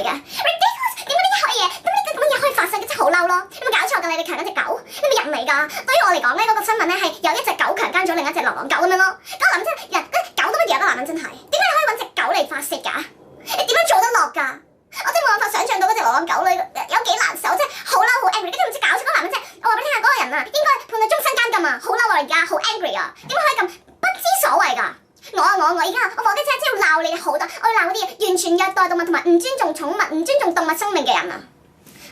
嘅 ，ridiculous！ 點解呢啲可以嘢？咁呢啲咁嘅嘢可以發生嘅，真係好嬲咯！你冇搞錯㗎，你強姦隻狗，你咪人嚟㗎！對於我嚟講咧，嗰個新聞咧係有一隻狗強姦咗另一隻流浪狗咁樣咯。咁我諗真係人狗都乜嘢啦，男人真係點解你可以揾隻狗嚟發泄㗎？你點樣做得落㗎？我真係冇辦法想像到嗰隻流浪狗咧有幾難受，真係好嬲好 angry，跟住唔知搞錯嗰個男人真係，我話俾你聽下嗰個人啊，應該判佢終身監禁啊！好嬲啊而家，好 angry 啊！點解可以咁不知所謂㗎？我而家我火雞車真係要鬧你哋好多，我要鬧嗰啲完全虐待動物同埋唔尊重寵物、唔尊重動物生命嘅人啊！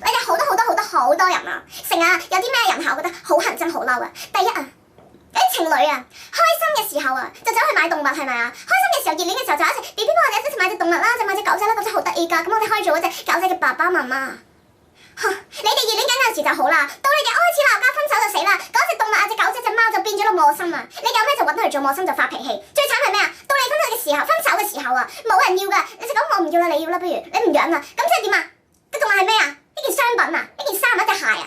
你哋好多人啊，成日有啲咩人係我覺得好恨真好嬲啊！第一啊，有啲情侶啊，開心嘅時候啊，就走去買動物係咪啊？開心嘅時候、熱戀嘅時候就一齊 B B 幫我哋一齊買隻動物啦，就買隻狗仔啦，狗仔好得意㗎，咁我哋可以做嗰隻狗仔嘅爸爸媽媽。你哋熱戀緊嗰陣時就好啦，到你哋開始鬧交分手就死啦，嗰隻動物啊、隻狗仔、隻貓就變咗粒磨心啊！你有咩就揾佢嚟做磨心就發脾氣，最慘係咩啊？到你分手嘅時候啊，冇人要㗎，你隻狗我唔要啦，你要啦，不如你唔養啦，咁即係點啊？個動物係咩啊？呢件商品啊，呢件衫啊，一隻鞋啊！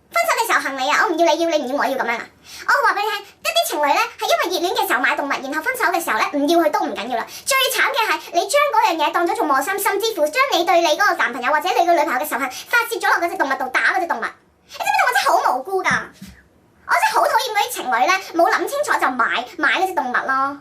分手嘅時候行李啊，我唔要你要，你唔要我要咁樣啊！我話俾你聽，一啲情侶咧係因為熱戀嘅時候買動物，然後分手嘅時候咧唔要佢都唔緊要啦。最慘嘅係你將嗰樣嘢當咗做磨心，甚至乎將你對你嗰個男朋友或者你個女朋友嘅仇恨發泄咗落嗰隻動物度，打嗰隻動物。你知唔知道我真係好無辜㗎？我真係好討厭嗰啲情侶咧冇諗清楚就買嗰隻動物咯。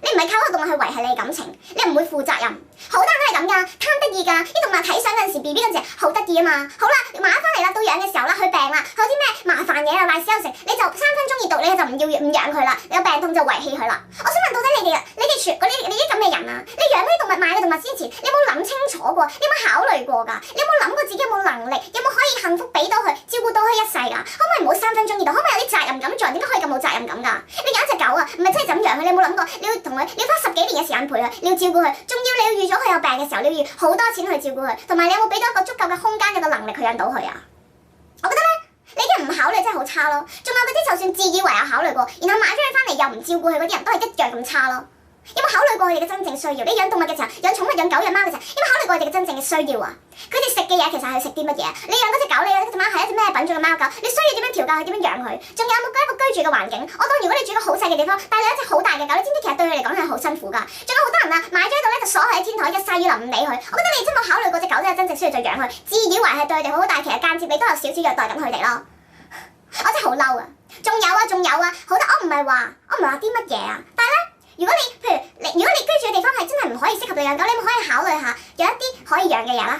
你唔係靠個動物去維繫你嘅感情，你唔會負責任。好多人都係咁㗎，貪得意㗎。啲動物睇相嗰陣時 ，B B 嗰陣時好得意啊嘛。好啦，買翻嚟啦，到養嘅時候啦，佢病啦，有啲咩麻煩嘢啊，賴屎又食，你就3分鐘熱度，你就唔養佢啦。有病痛就遺棄佢啦。我想問到底你啲咁嘅人啊，你養呢啲動物買嘅動物之前，你有冇諗清楚過？你有冇考慮過㗎？你有冇諗過自己有冇能力？有冇可以幸福俾到佢，照顧到佢一世㗎？可唔可以唔好3分鐘熱度？可唔可以有啲責任感做人？點解可以咁冇責任感㗎？你養一隻狗啊，唔係真係咁養佢，你有冇諗過？你要花10幾年嘅時間陪佢，你要照顧佢，仲要你要預咗佢有病嘅時候，你要預好多錢去照顧佢，同埋你有冇俾到一個足夠嘅空間嘅能力去養到佢啊？我覺得咧，你嘅唔考慮真係好差咯。仲有嗰啲就算自以為有考慮過，然後買咗佢翻嚟又唔照顧佢嗰啲人都係一樣咁差咯。有冇考慮過佢哋嘅真正需要？你養動物嘅時候，養寵物、養狗、養貓嘅時候，有冇考慮過佢哋嘅真正嘅需要啊？佢哋食嘅嘢其實係食啲乜嘢？你養嗰隻狗，你養嗰隻貓係一隻咩品種嘅貓狗？你需要點樣調教佢？點樣養佢？仲有冇一個居住嘅環境？我當如果你住個好細嘅地方，但係你有一隻好大嘅狗，你知唔知其實對佢嚟講係好辛苦㗎？仲有好多人啊，買咗喺度咧就鎖喺天台，一曬雨淋唔理佢。我覺得你真冇考慮過隻狗仔嘅真正需要就養佢，自以為係對佢哋好，但係其實間接你都有少少虐待緊佢哋咯。我真係好嬲啊！仲有啊，好多我唔係話啲乜嘢啊，但係咧。如果你居住嘅地方係真係唔可以適合你養狗，你咪可以考慮下有一啲可以養嘅嘢啦。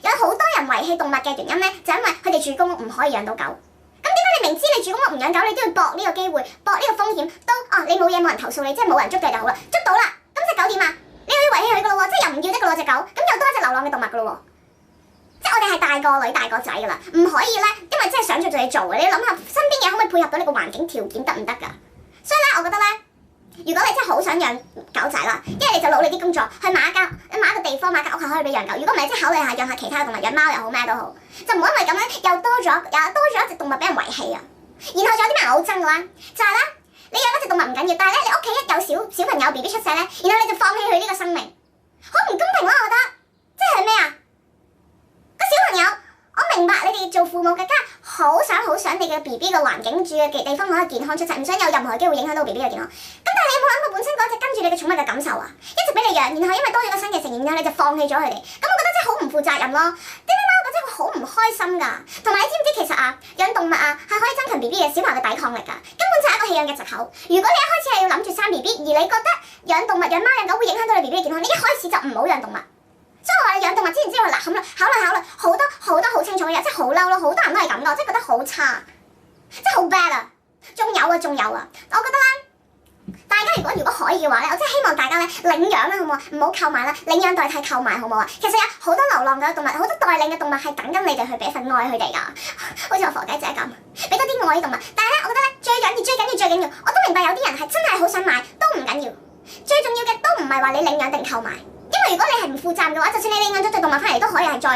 有好多人遺棄動物嘅原因咧，就因為佢哋住公屋唔可以養到狗。咁點解你明知你住公屋唔養狗，你都要搏呢個機會，搏呢個風險，你冇嘢冇人投訴你，即係冇人捉到就好啦。捉到啦，咁隻狗點啊？你又要遺棄佢噶咯喎，即係又唔要得噶咯隻狗，咁又多一隻流浪嘅動物噶咯喎。即係我哋係大個女大個仔噶啦，唔可以咧，因為真係想做就要做嘅。你諗下身邊嘢可唔可以配合到你個環境條件得唔得㗎？所以咧，我覺得咧。如果你真係好想養狗仔啦，一係你就努力啲工作，去買一個地方買間屋係可以俾養狗。如果唔係，即係考慮下養下其他動物，養貓又好咩都好，就唔好因為咁樣又多咗一隻動物俾人遺棄啊！然後仲有啲咩人好憎嘅咧，就係咧你養嗰隻動物唔緊要，但係咧你屋企一有小朋友 B B 出世咧，然後你就放棄佢呢個生命，好唔公平咯！我覺得，即係咩啊？個小朋友，我明白你哋做父母嘅，梗係好想你嘅 B B 嘅環境住嘅地方可以健康出世，唔想有任何機會影響到 B B 嘅健康。咁但係你有冇諗過本身嗰隻跟住你嘅寵物嘅感受啊？一直俾你養，然後因為多咗個新嘅成員，然後你就放棄咗佢哋，咁我覺得真係好唔負責任咯。啲貓狗真係會好唔開心㗎。同埋你知唔知其實啊，養動物啊係可以增強 B B 嘅小朋友嘅抵抗力㗎，根本就係一個棄養嘅藉口。如果你一開始係要諗住生 B B，而你覺得養動物、養貓、養狗會影響到你 B B 嘅健康，你一開始就唔好養動物。所以我話你養動物之前考慮好多好清楚嘅嘢，真係好嬲咯！好多人都係咁㗎，我真係覺得好差，真係好 bad 啊！仲有啊，我覺得咧，大家如果可以嘅話咧，我真係希望大家咧領養啦，好唔好？唔好購買啦，領養代替購買，好唔好啊？其實有好多流浪嘅動物，好多代領嘅動物係等緊你哋去俾一份愛佢哋㗎，好似我火雞姐咁，俾多啲愛啲動物。但係咧，我覺得咧最緊要，我都明白有啲人係真係好想買，都唔緊要。最重要嘅都唔係話你領養定購買。因為如果你係唔負責任嘅話，就算你領養咗隻動物翻嚟，都可以係再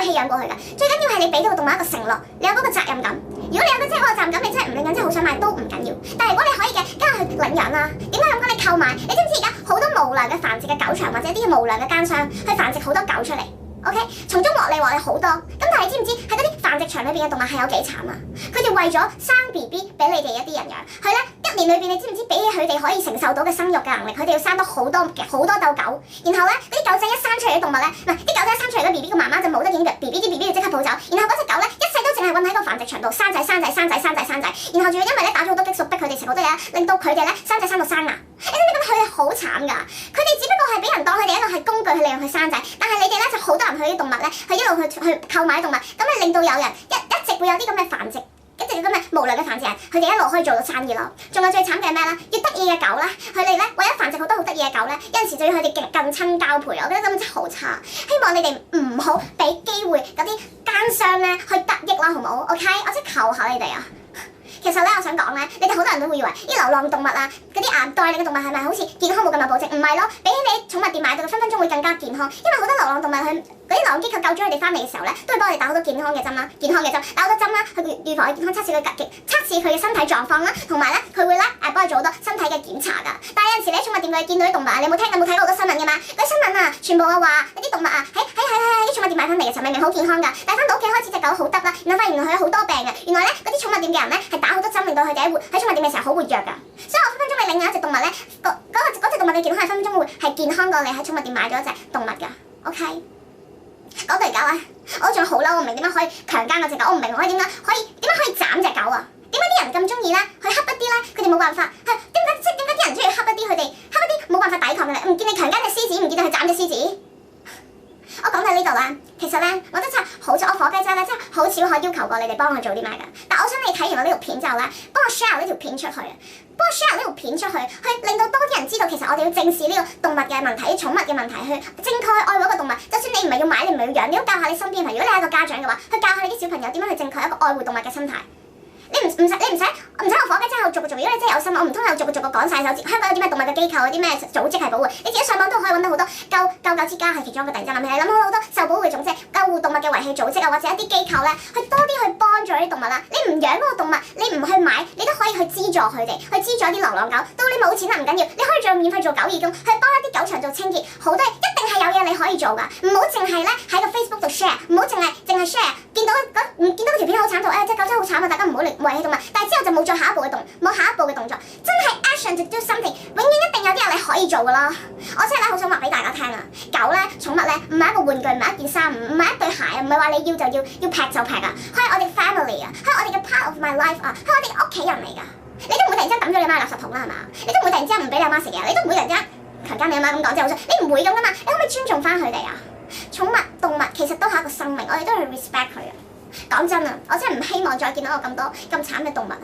棄養過去㗎。最緊要係你俾到個動物一個承諾，你有嗰個責任感。如果你有嗰個責任感，你真係唔領養，真係好想買都唔緊要。但係如果你可以嘅，梗係去領養啦。點解咁講？你購買，你知唔知而家好多無良嘅繁殖嘅狗場或者啲無良嘅奸商去繁殖好多狗出嚟 ？OK， 從中獲利好多。咁但係你知唔知喺嗰啲繁殖場裏邊嘅動物係有幾慘啊？佢哋為咗生 B B 俾你哋一啲人養，佢咧一年裏邊，你知唔知比起佢哋可以承受到嘅生育嘅能力，佢哋要生多好多竇狗。然後咧，嗰啲狗仔一生出嚟嘅動物咧，唔係啲狗仔一生出嚟嘅 B B 個媽媽就冇得見嘅 B B 要即刻抱走。然後嗰隻狗咧一世都淨係韞喺個繁殖場度生仔。然後仲要因為咧打咗好多激素逼佢哋食好多嘢，令到佢哋咧生仔生到生牙。你知唔知咁佢哋好慘㗎？佢哋只不過係俾人當佢哋一個係工具去利用佢生仔，但係你哋咧就好多人去啲動物咧，去一路去購買動物，咁咪令到有人一直會有啲咁嘅繁殖。一直咁嘅無良嘅繁殖人，佢哋一路可以做到生意咯。仲有最慘嘅係咩咧？越得意嘅狗咧，佢哋咧為咗繁殖好多好得意嘅狗咧，有陣時就要佢哋近親交配。我覺得咁真係好差。希望你哋唔好俾機會嗰啲奸商咧去得益啦，好唔好 ？OK，我即係求下你哋啊！其實咧，我想講咧，你哋好多人都會以為啲流浪動物啊，嗰啲代理嘅動物係咪好似健康冇咁有保證？唔係咯，比起你寵物店買到嘅分分鐘會更加健康，因為好多流浪動物佢嗰啲流浪機構救咗佢哋翻嚟嘅時候咧，都會幫我哋打好多健康嘅針啦，打好多針啦，去預防佢健康，測試佢嘅身體狀況啦，同埋咧佢會咧幫佢做好多身體嘅檢查㗎。但係有陣時你喺寵物店佢見到啲動物，你有冇睇過好多新聞㗎嘛？嗰啲新聞啊，全部話嗰啲動物啊喺啲寵物店買翻嚟嘅時候明明好健康㗎，但係翻到屋企開始隻狗好得啦，然後發現原來佢有好多病嘅，原來咧嗰啲寵物店嘅人咧係打好多針令到佢哋喺寵物店嘅時候好活躍㗎。所以我分分鐘你領養一隻動物咧，嗰隻動物嘅健康係分分鐘會係健康過你喺寵物店買咗一隻動物㗎。OK。講到而家咧，我仲好嬲，我唔明點解可以強姦嗰隻狗，我唔明我可以點解可以斬隻狗啊？點解啲人咁中意咧去恰一啲咧？佢哋冇辦法係點解啲人中意恰一啲佢哋恰一啲冇辦法抵抗嘅咧？唔見你強姦隻獅子，唔見你去斬隻獅子。我講到呢度啦，其實咧，我真係好彩，我火雞姐咧真係好少可要求過你哋幫我做啲咩㗎。但我想你睇完我呢條片之後咧，幫我 share 呢條片出去，去令到多啲人知道，其實我哋要正視呢個動物嘅問題、寵物嘅問題，去正確愛護一個動物。就算你唔係要買，你唔係要養，你都教下你身邊嘅朋友。如果你係一個家長嘅話，去教下你啲小朋友點樣去正確一個愛護動物嘅心態。你唔使我火雞真係逐個。如果你真係有心，我唔通有逐個講晒。香港有啲咩動物嘅機構，有啲咩組織係保護，你自己上網都可以揾到好多。救狗之家係其中一個，突然之間諗起，你諗好多受保護嘅組織、救護動物嘅維繫組織啊，或者一啲機構咧，去多啲去幫助啲動物啦。你唔養嗰個動物，你唔去買，你都可以去資助佢哋，去資助啲流浪狗。到你冇錢啦唔緊要，你可以做免費做狗義工，去幫一啲狗場做清潔。好多一定係有嘢你可以做㗎，唔好淨係咧喺個 Facebook 度 share，唔好淨係 share。見到嗰條片好慘圖，隻狗真係好慘啊！大家唔好維繫動物，但係之後就冇再下一步嘅動作，真係 action to do something， 永遠一定有啲嘢你可以做㗎咯。我真係咧好想話俾大家聽啊，狗咧、寵物咧唔係一個玩具，唔係一件衫，唔係一對鞋啊，唔係話你要就要劈就劈啊，係我哋 family 啊，係我哋嘅 part of my life 啊，係我哋屋企人嚟㗎。你都唔會突然之間抌咗你媽垃圾桶啦係嘛？你都唔會突然之間唔俾你阿媽食嘢，你都唔會突然之間強姦你阿媽咁講，真係好衰。你唔會咁㗎嘛？你可唔可以尊重翻佢哋啊？寵物動物其實都係一個生命，我哋都要 respect 佢啊。講真啊，我真係唔希望再見到我咁多咁慘嘅動物啊！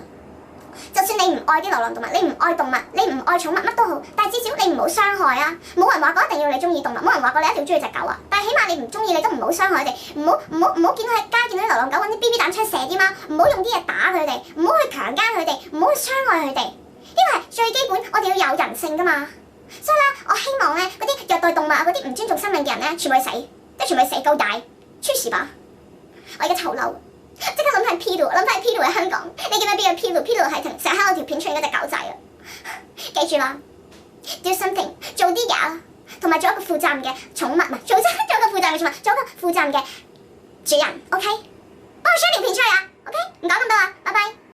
就算你唔愛啲流浪動物，你唔愛動物，你唔愛寵物乜都好，但係至少你唔好傷害啊！冇人話過一定要你中意動物，冇人話過你一定要中意隻狗啊！但係起碼你唔中意，你都唔好傷害佢哋，唔好見到喺街見到啲流浪狗揾啲 BB 彈槍射啲貓，唔好用啲嘢打佢哋，唔好去強姦佢哋，唔好去傷害佢哋，呢個係最基本，我哋要有人性噶嘛！所以咧，我希望咧嗰啲虐待動物啊、嗰啲唔尊重生命嘅人咧，全部去死，即係全部去死夠大，出事吧！我而家臭嬲，即刻諗翻 P 度喺香港，你記唔記得邊個 P 度？P 度係成日喺我條片出現嗰隻狗仔啊！記住啦 ，do something， 做啲嘢啦，同埋做一個負責任嘅寵物，唔係做一個負責任嘅寵物，做一個負責任嘅主人 ，OK？幫我 share 條片出去啊！